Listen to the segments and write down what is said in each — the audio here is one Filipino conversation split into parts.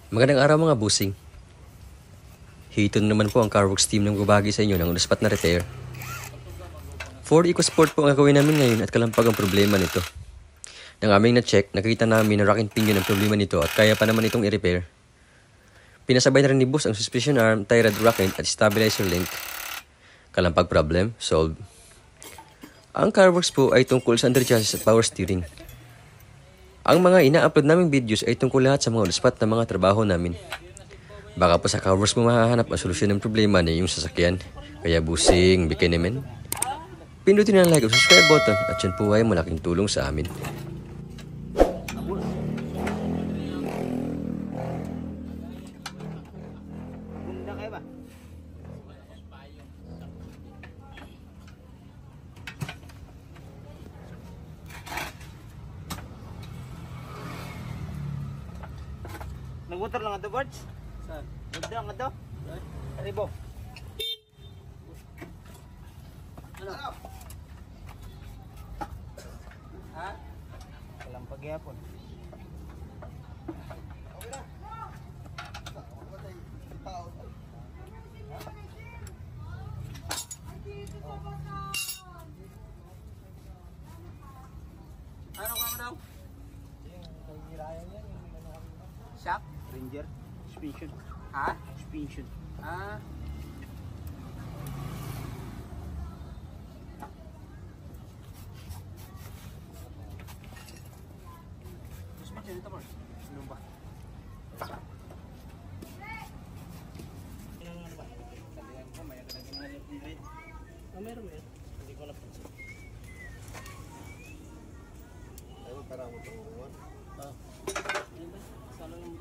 Magandang araw mga busing. Hito na naman po ang Carworks team ng gubagi sa inyo ng on-the-spot na repair. Ford EcoSport po ang gagawin namin ngayon at kalampag ang problema nito. Nang aming na-check, nakita namin na rack and pinion ang problema nito at kaya pa naman itong i-repair. Pinasabay na rin ni Boss ang suspension arm, tie rod racket at stabilizer link. Kalampag problem, solved. Ang Carworks po ay tungkol sa under chassis at power steering. Ang mga ina-upload naming videos ay tungkol lahat sa mga on-the-spot na mga trabaho namin. Baka po sa Carworks mo mahahanap ang solusyon ng problema na iyong sasakyan. Kaya busing, bikin naman. Pindutin ang like o subscribe button at yan po ay malaking tulong sa amin. Nag-water lang ito, Bards? Saan? Ganda lang ito? Aribo. Ano? Ha? Walang pagyapon. Okay na. Ano ka mo daw? Shock? Ranger? Suspension. Ha? Suspension. Ah. Suspension ito mo? Ano ba? Ano ba? Sabihan ko, may naging halip ng red. Ah, meron mo yun? Hindi ko napansin. Ayaw, para mo itong ruwan. Ah. Ano ba? Salo yung...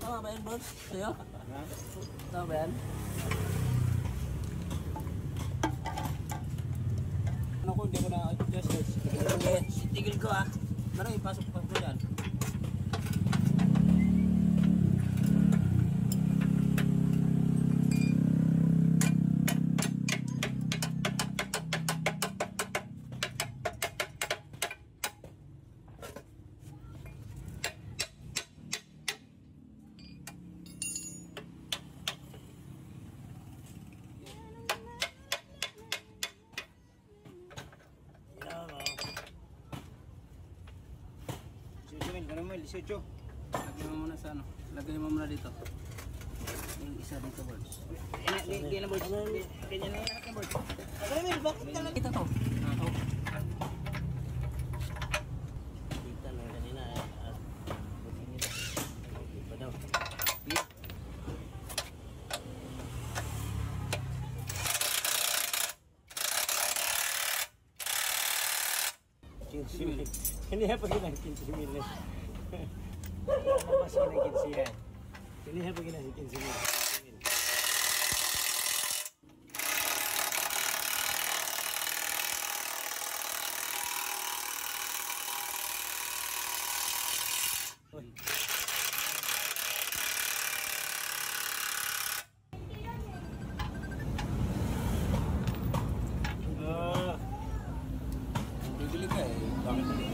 Tama ba yan, boss? Sa'yo? Tama ba yan? Ano ko, hindi ko na-adjust. Tigil ko ah. Marang ipasok pa ko yan. Disyotso. Lagay mo muna sa ano. Lagay mo muna dito. Yung isa dito, Birds. Hindi na, Birds. Ganyan na yung Birds. Lagay mo, bakit ka lang? Ito to. Dito lang kanina. Dito daw. Hindi pa ginang 15 mil. Mas ginang 15 yan. Hindi pa ginang 15 mil. Bibili ka eh. Bakit hindi?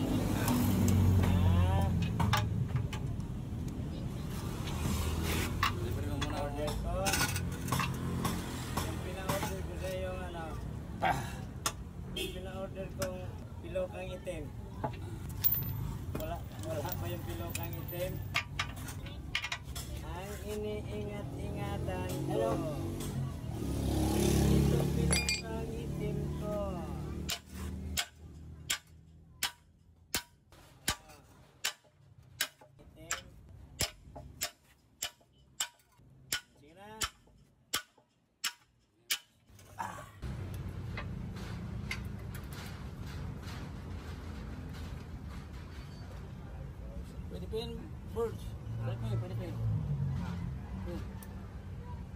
Pina-order kong pilokang itim. Wala pa yung pilokang itim. Ang iniingat-ingatan ko. Ito pilokang itim ko. Itim. Sige na. Pwede pa yun, Birds. Pwede pa yun.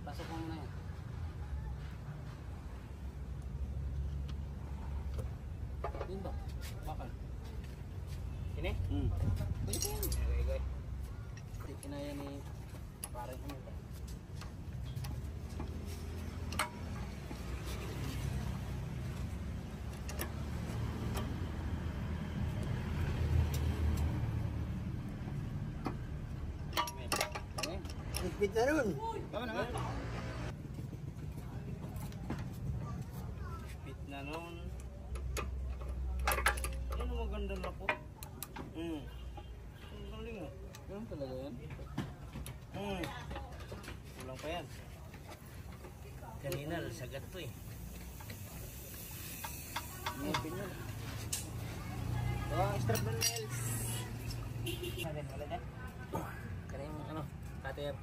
Pasok mo muna yan. Yun ba? Bakal. Sini? Pwede pa yan. Hindi kinaya ni parang ano ba? Higpit na nun. Tama na nga. Higpit na nun. Ano maganda na po? Ang galing mo. Ganun talaga yan? Kulang pa yan. Kanina, sagat to eh. Pinyo. Strap na nails. Wala na. Kaya yung ano, cutter.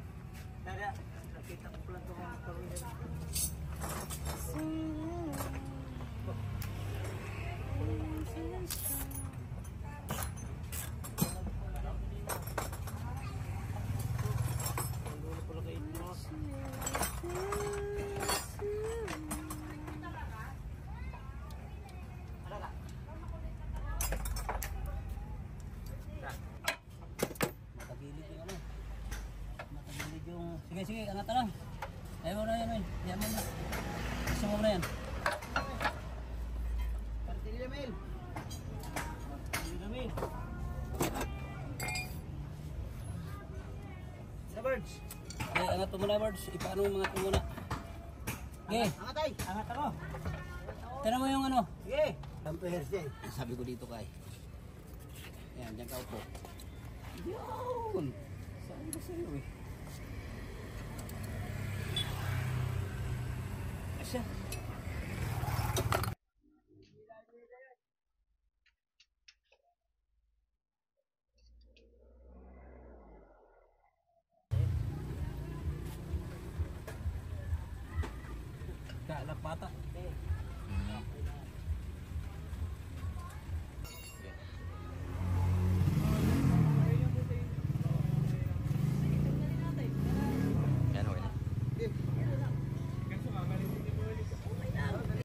Tara, nakita ko pala ito mga pamilya. Matagilid yung ano. Matagilid yung... Sige, sige, angat na lang. Ayaw mo na yan, Mel. Ayaw mo na. Gusto mo na yan. Partilya, Mel. Partilya, Mel. Sa birds. Okay, angat mo muna, birds. Ipaano mo mga ito muna. Okay. Angat ay. Angat ako. Tira mo yung ano. Sige. Ampere siya. Sabi ko dito kay. Yan, dyan ka upo. Yun! Sabi ko sa'yo eh. Asya. Kalapata.